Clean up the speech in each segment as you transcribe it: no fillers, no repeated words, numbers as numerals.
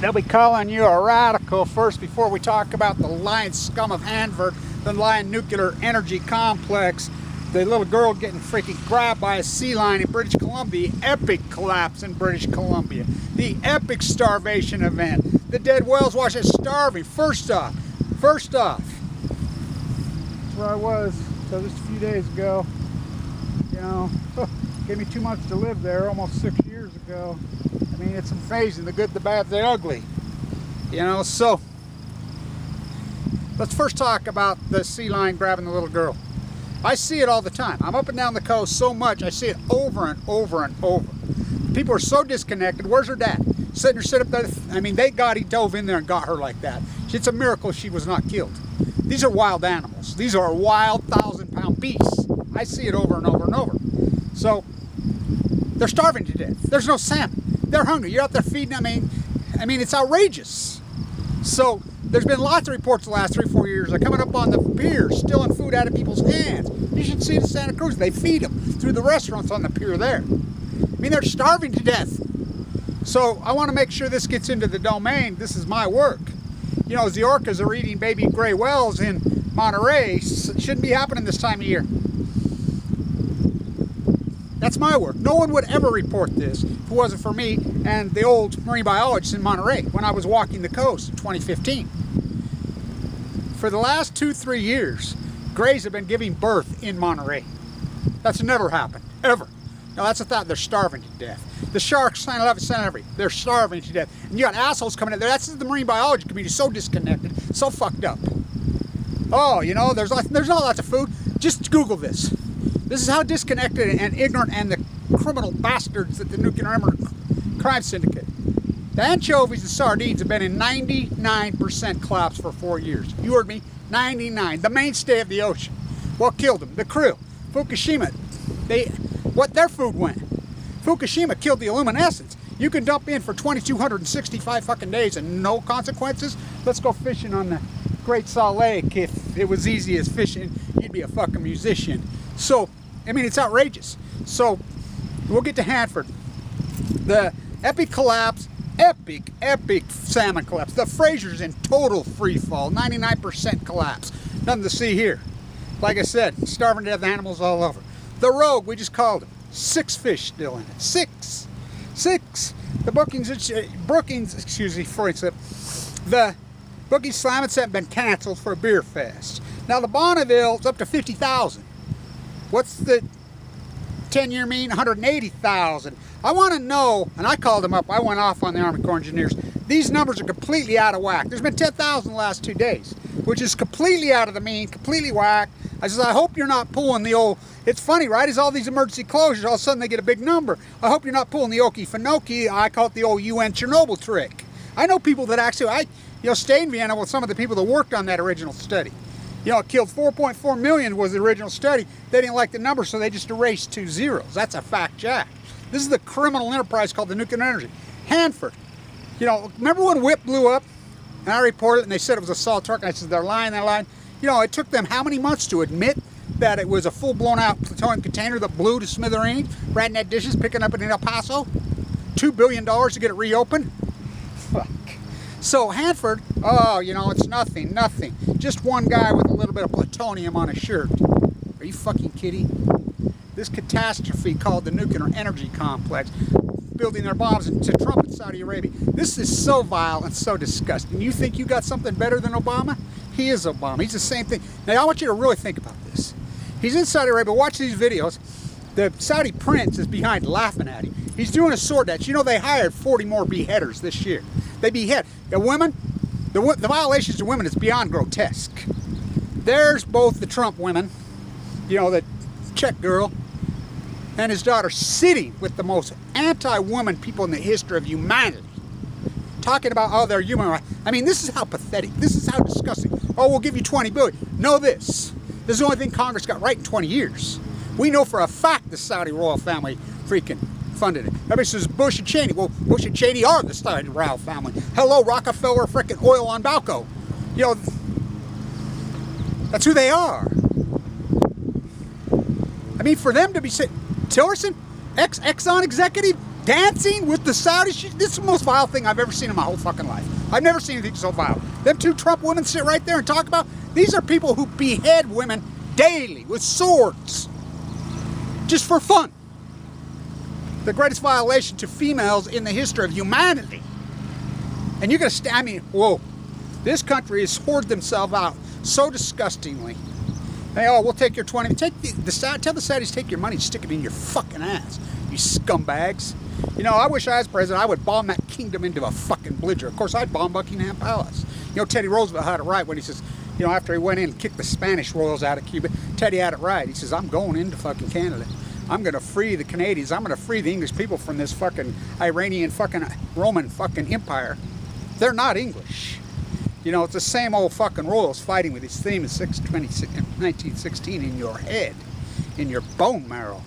They'll be calling you a radical first before we talk about the lying scum of Hanford, the lying nuclear energy complex, the little girl getting freaking grabbed by a sea lion in British Columbia, the epic collapse in British Columbia, the epic starvation event, the dead whales watching starving. First off, that's where I was until just a few days ago. You know, gave me 2 months to live there almost 6 years ago. I mean, it's amazing, the good, the bad, the ugly. You know, so let's first talk about the sea lion grabbing the little girl. I see it all the time. I'm up and down the coast so much, I see it over and over and over. People are so disconnected. Where's her dad? Sitting her sit up there. I mean, thank God he dove in there and got her like that. It's a miracle she was not killed. These are wild animals. These are wild 1,000-pound beasts. I see it over and over and over. So they're starving to death. There's no salmon. They're hungry. You're out there feeding them. I mean, it's outrageous. So there's been lots of reports the last 3-4 years. They're coming up on the pier, stealing food out of people's hands. You should see the Santa Cruz. They feed them through the restaurants on the pier there. I mean, they're starving to death. So I want to make sure this gets into the domain. This is my work. You know, as the orcas are eating baby gray whales in Monterey, it shouldn't be happening this time of year. That's my work. No one would ever report this if it wasn't for me and the old marine biologists in Monterey when I was walking the coast in 2015. For the last 2-3 years, grays have been giving birth in Monterey. That's never happened, ever. Now that's a thought. They're starving to death. The sharks, 9/11, everything. They're starving to death. And you got assholes coming in there. That's the marine biology community, so disconnected, so fucked up. Oh, you know, there's not lots of food. Just Google this. This is how disconnected and ignorant and the criminal bastards at the nuclear crime syndicate. The anchovies and sardines have been in 99% collapse for 4 years. You heard me? 99. The mainstay of the ocean. What killed them? The krill. Fukushima. What their food went. Fukushima killed the luminescence. You can dump in for 2,265 fucking days and no consequences. Let's go fishing on the Great Salt Lake. If it was easy as fishing, you'd be a fucking musician. So, I mean, it's outrageous. So, we'll get to Hanford. The epic collapse, epic salmon collapse. The Fraser's in total free fall, 99% collapse. Nothing to see here. Like I said, starving to death animals all over. The Rogue, we just called it. 6 fish still in it. 6. The Brookings, excuse me, for instance, the Brookings Slam set been canceled for a beer fest. Now the Bonneville's up to 50,000. What's the 10-year mean? 180,000. I want to know, and I called them up. I went off on the Army Corps Engineers. These numbers are completely out of whack. There's been 10,000 the last 2 days, which is completely out of the mean, completely whack. I says, I hope you're not pulling the old, it's funny, right? As all these emergency closures, all of a sudden they get a big number. I hope you're not pulling the Okefenokee, I call it the old UN Chernobyl trick. I know people that actually, stayed in Vienna with some of the people that worked on that original study. You know, it killed 4.4 million was the original study. They didn't like the number, so they just erased 2 zeros. That's a fact, Jack. This is the criminal enterprise called the nuclear energy. Hanford. You know, remember when WIP blew up? And I reported it, and they said it was a salt truck, and I said, they're lying. You know, it took them how many months to admit that it was a full-blown out plutonium container that blew to smithereens, ratting at dishes, picking up in El Paso? $2 billion to get it reopened? Fuck. So Hanford, oh, you know, it's nothing. Just one guy with a little bit of plutonium on his shirt. Are you fucking kidding? This catastrophe called the nuclear energy complex, building their bombs to trumpet Saudi Arabia. This is so vile and so disgusting. You think you got something better than Obama? He is Obama. He's the same thing. Now, I want you to really think about this. He's in Saudi Arabia. Watch these videos. The Saudi prince is behind laughing at him. He's doing a sword dance. You know, they hired 40 more beheaders this year. They behead. The women, the violations to women is beyond grotesque. There's both the Trump women, you know, the Czech girl, and his daughter sitting with the most anti-woman people in the history of humanity. Talking about, oh, they're human rights. I mean, this is how pathetic. This is how disgusting. Oh, we'll give you $20 billion. Know this. This is the only thing Congress got right in 20 years. We know for a fact the Saudi royal family freaking funded it. Everybody says Bush and Cheney. Well, Bush and Cheney are the Saudi royal family. Hello, Rockefeller freaking oil on Balco. You know, that's who they are. I mean, for them to be sitting, Tillerson, ex-Exxon executive, dancing with the Saudis. This is the most vile thing I've ever seen in my whole fucking life. I've never seen anything so vile. Them two Trump women sit right there and talk about, these are people who behead women daily with swords. Just for fun. The greatest violation to females in the history of humanity. And you're going to I mean, whoa. This country has hoarded themselves out so disgustingly. Hey, oh, we'll take your 20. Tell the Saudis, take your money and stick it in your fucking ass. You scumbags. You know, I wish I was president. I would bomb that kingdom into a fucking blizzard. Of course, I'd bomb Buckingham Palace. You know, Teddy Roosevelt had it right when he says, you know, after he went in and kicked the Spanish royals out of Cuba, Teddy had it right. He says, I'm going into fucking Canada. I'm going to free the Canadians. I'm going to free the English people from this fucking Iranian fucking Roman fucking empire. They're not English. You know, it's the same old fucking royals fighting with his theme of 1916 in your head, in your bone marrow.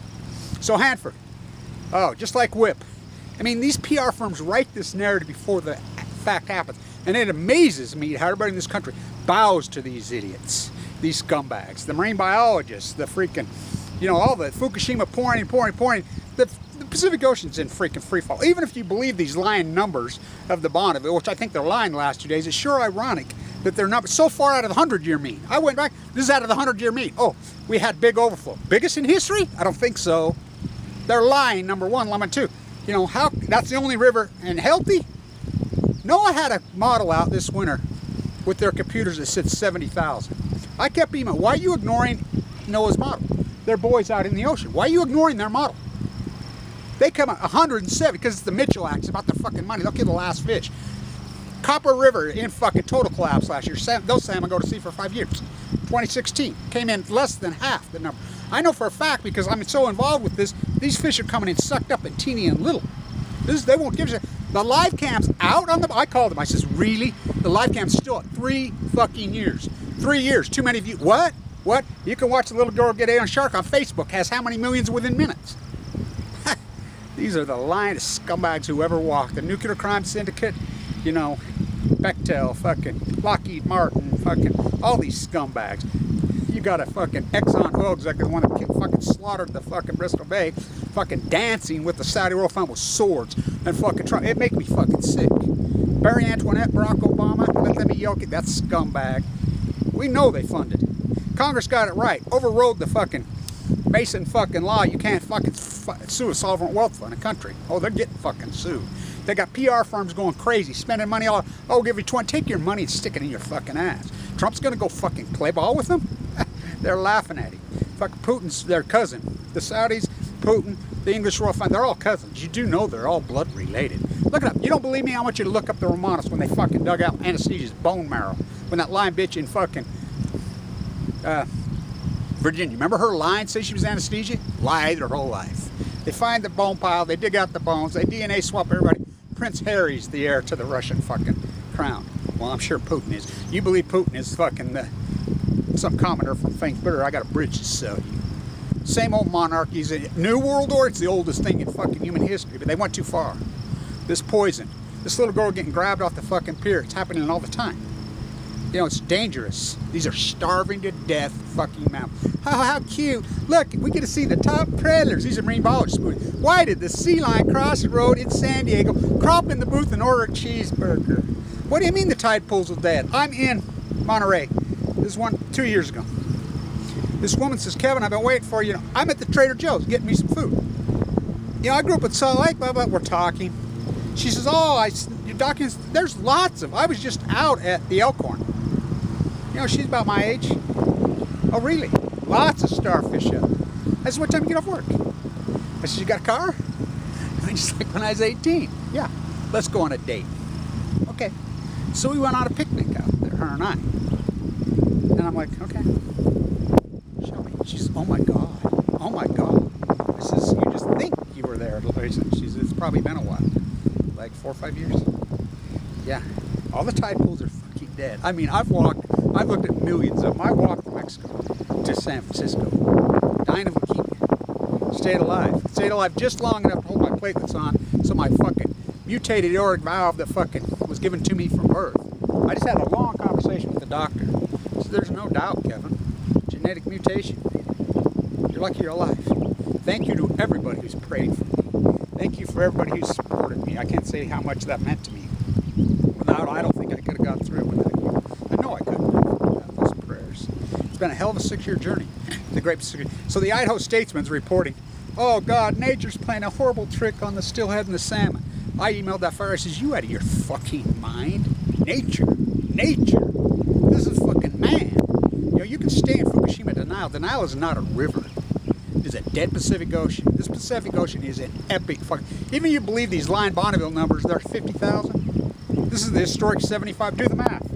So Hanford, oh, just like Whip. I mean, these PR firms write this narrative before the fact happens. And it amazes me how everybody in this country bows to these idiots, these scumbags, the marine biologists, the freaking, you know, all the Fukushima pouring. The Pacific Ocean's in freaking free fall. Even if you believe these lying numbers of the bond of it, which I think they're lying the last 2 days, it's sure ironic that they're not so far out of the 100-year mean. I went back, this is out of the 100-year mean. Oh, we had big overflow. Biggest in history? I don't think so. They're lying, number one. Number two, you know, how that's the only river and healthy? NOAA had a model out this winter with their computers that said 70,000. I kept emailing, why are you ignoring NOAA's model? They're boys out in the ocean. Why are you ignoring their model? They come out 107 because it's the Mitchell Act. It's about their fucking money. They'll kill the last fish. Copper River in fucking total collapse last year. Those salmon go to sea for 5 years. 2016 came in less than half the number. I know for a fact because I'm so involved with this. These fish are coming in sucked up and teeny and little. They won't give you the live cam's out on the. I called them. I says, really? The live cam's still at 3 fucking years. 3 years. Too many of you. What? What? You can watch the little girl get ate on shark on Facebook. Has how many millions within minutes? These are the lyingest scumbags who ever walked. The Nuclear Crime Syndicate, you know, Bechtel, fucking Lockheed Martin, fucking all these scumbags. You got a fucking Exxon oil executive, the one that fucking slaughtered the fucking Bristol Bay, fucking dancing with the Saudi oil fund with swords and fucking Trump. It make me fucking sick. Barry Antoinette, Barack Obama, let them be yoking. That's scumbag. We know they funded. Congress got it right. Overrode the fucking Mason fucking law. You can't fucking sue a sovereign wealth fund in a country. Oh, they're getting fucking sued. They got PR firms going crazy, spending money all. Oh, give you 20. Take your money and stick it in your fucking ass. Trump's gonna go fucking play ball with them? They're laughing at him. Fucking Putin's their cousin. The Saudis, Putin, the English royal fund, they're all cousins. You do know they're all blood related. Look it up. You don't believe me? I want you to look up the Romanos when they fucking dug out Anastasia's bone marrow. When that lying bitch in fucking Virginia. Remember her lying, say she was Anastasia? Lied her whole life. They find the bone pile, they dig out the bones, they DNA swap everybody. Prince Harry's the heir to the Russian fucking crown. Well, I'm sure Putin is. You believe Putin is fucking some commenter from Thanksgiving? I got a bridge to sell you. Same old monarchies. New World Order, it's the oldest thing in fucking human history, but they went too far. This poison. This little girl getting grabbed off the fucking pier, it's happening all the time. You know, it's dangerous. These are starving to death fucking mammals. Oh, how cute. Look, we get to see the top predators. These are marine biologists. Why did the sea lion cross the road in San Diego, crop in the booth and order a cheeseburger? What do you mean the tide pools are dead? I'm in Monterey. This one 2 years ago. This woman says, Kevin, I've been waiting for you. I'm at the Trader Joe's getting me some food. You know, I grew up in Salt Lake, blah, blah, we're talking. She says, oh, your documents, there's lots of, I was just out at the Elkhorn. You know, she's about my age. Oh, really? Lots of starfish out. I said, what time do you get off work? I said, you got a car? And she's like, when I was 18. Yeah, let's go on a date. Okay. So we went on a picnic out there, her and I. And I'm like, okay. Show me. She says, oh my God. Oh my God. I says, you just think you were there. She says, it's probably been a while. Like 4 or 5 years. Yeah. All the tide pools are fucking dead. I mean, I've looked at millions of them. I walked from Mexico to San Francisco, dying of leukemia. Stayed alive. Stayed alive just long enough to hold my platelets on so my fucking mutated aortic valve that fucking was given to me from birth. I just had a long conversation with the doctor. So there's no doubt, Kevin. Genetic mutation. You're lucky you're alive. Thank you to everybody who's prayed for me. Thank you for everybody who supported me. I can't say how much that meant to me. Without, I don't think I could have got through it without you. I know I couldn't have without those prayers. It's been a hell of a 6-year journey. The great 6 years. So the Idaho Statesman's reporting, oh God, nature's playing a horrible trick on the steelhead and the salmon. I emailed that fire. I says, you out of your fucking mind? Nature. This is fucking man. You know, you can stay in Fukushima denial. Denial is not a river. It's a dead Pacific Ocean. This Pacific Ocean is an epic fucking... Even you believe these Lion Bonneville numbers, they're 50,000. This is the historic 75. Do the math.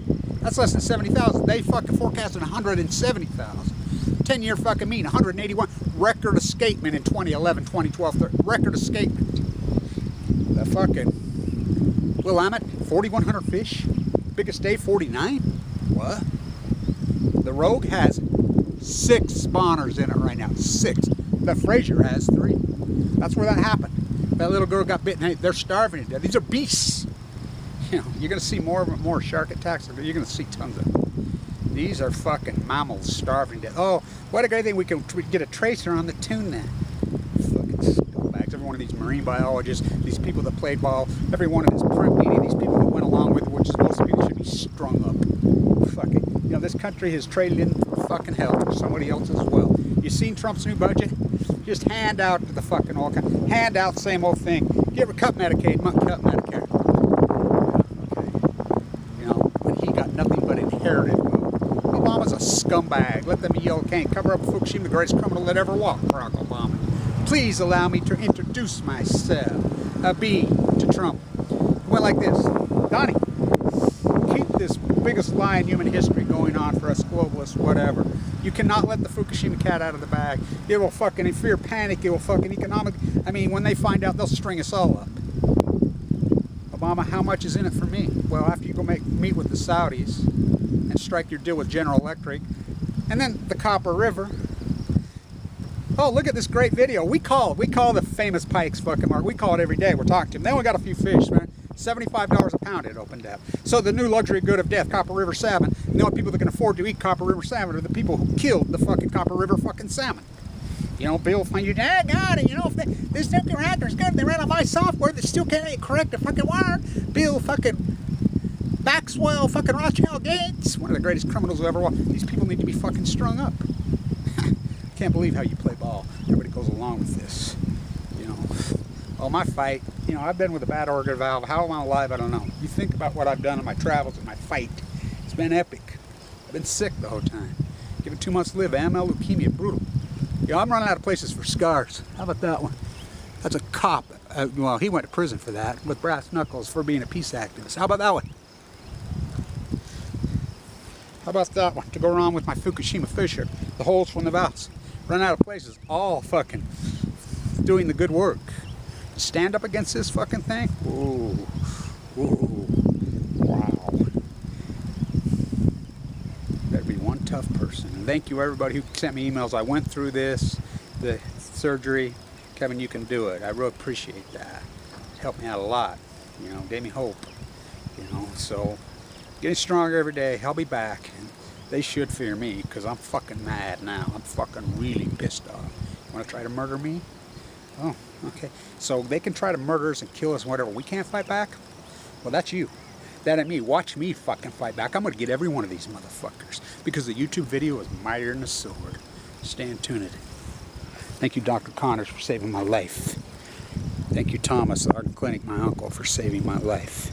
That's less than 70,000. They fucking forecasted 170,000. 10-year fucking mean, 181. Record escapement in 2011, 2012, record escapement. The fucking Willamette, 4,100 fish. Biggest day, 49. What? The Rogue has 6 spawners in it right now. 6. The Fraser has 3. That's where that happened. That little girl got bitten. Hey, they're starving to death. These are beasts. You know, you're going to see more shark attacks. You're going to see tons of them. These are fucking mammals starving to death. Oh, what a great thing we can get a tracer on the tuna. Fucking scumbags. Every one of these marine biologists, these people that played ball, every one of this print media, these people that went along with it, which is supposed to be, they should be strung up. Fucking, you know, this country has traded in for fucking hell for somebody else as well. You seen Trump's new budget? Just hand out the fucking all kind, hand out same old thing. You ever cut Medicaid? Cut Medicare. Okay. You know, but he got nothing but inherited wealth. Obama's a scumbag. Let them yell cane. Cover up Fukushima, the greatest criminal that ever walked, Barack Obama. Please allow me to introduce myself. B to Trump. It went like this. Donnie, keep this biggest lie in human history going on for us globalists, whatever. You cannot let the Fukushima cat out of the bag. It will fucking fear panic. It will fucking economic. I mean, when they find out, they'll string us all up. Obama, how much is in it for me? Well, after you go meet with the Saudis and strike your deal with General Electric, and then the Copper River. Oh, look at this great video. We call the famous Pikes fucking mark. We call it every day. We're talking to them. Then we got a few fish, man. $75 a pound it opened up. So the new luxury good of death, Copper River salmon. The only people that can afford to eat Copper River salmon are the people who killed the fucking Copper River fucking salmon. You know, Bill find you, Dad, God, you know, if this nuclear reactor's good, they ran out my software that still can't correct the fucking wire. Bill fucking Maxwell fucking Rothschild Gates, one of the greatest criminals who ever walked. These people need to be fucking strung up. Can't believe how you play ball. Everybody goes along with this. You know, oh, my fight, you know, I've been with a bad organ valve. How am I alive? I don't know. You think about what I've done in my travels and my fight. It's been epic. I've been sick the whole time. Given 2 months to live, AML, leukemia, brutal. You know, I'm running out of places for scars. How about that one? That's a cop. Well, he went to prison for that with brass knuckles for being a peace activist. How about that one? How about that one? To go around with my Fukushima fisher, the holes from the valves. Run out of places, all fucking doing the good work. Stand up against this fucking thing? Ooh. Ooh. Wow. Better be one tough person. And thank you everybody who sent me emails. I went through this, the surgery. Kevin, you can do it. I really appreciate that. It helped me out a lot. You know, gave me hope. You know, so getting stronger every day. I'll be back. And they should fear me because I'm fucking mad now. I'm fucking really pissed off. You want to try to murder me? Oh, okay. So they can try to murder us and kill us and whatever. We can't fight back? Well, that's you. That ain't me. Watch me fucking fight back. I'm going to get every one of these motherfuckers because the YouTube video is mightier than a sword. Stay tuned. Thank you, Dr. Connors, for saving my life. Thank you, Thomas, our clinic, my uncle, for saving my life.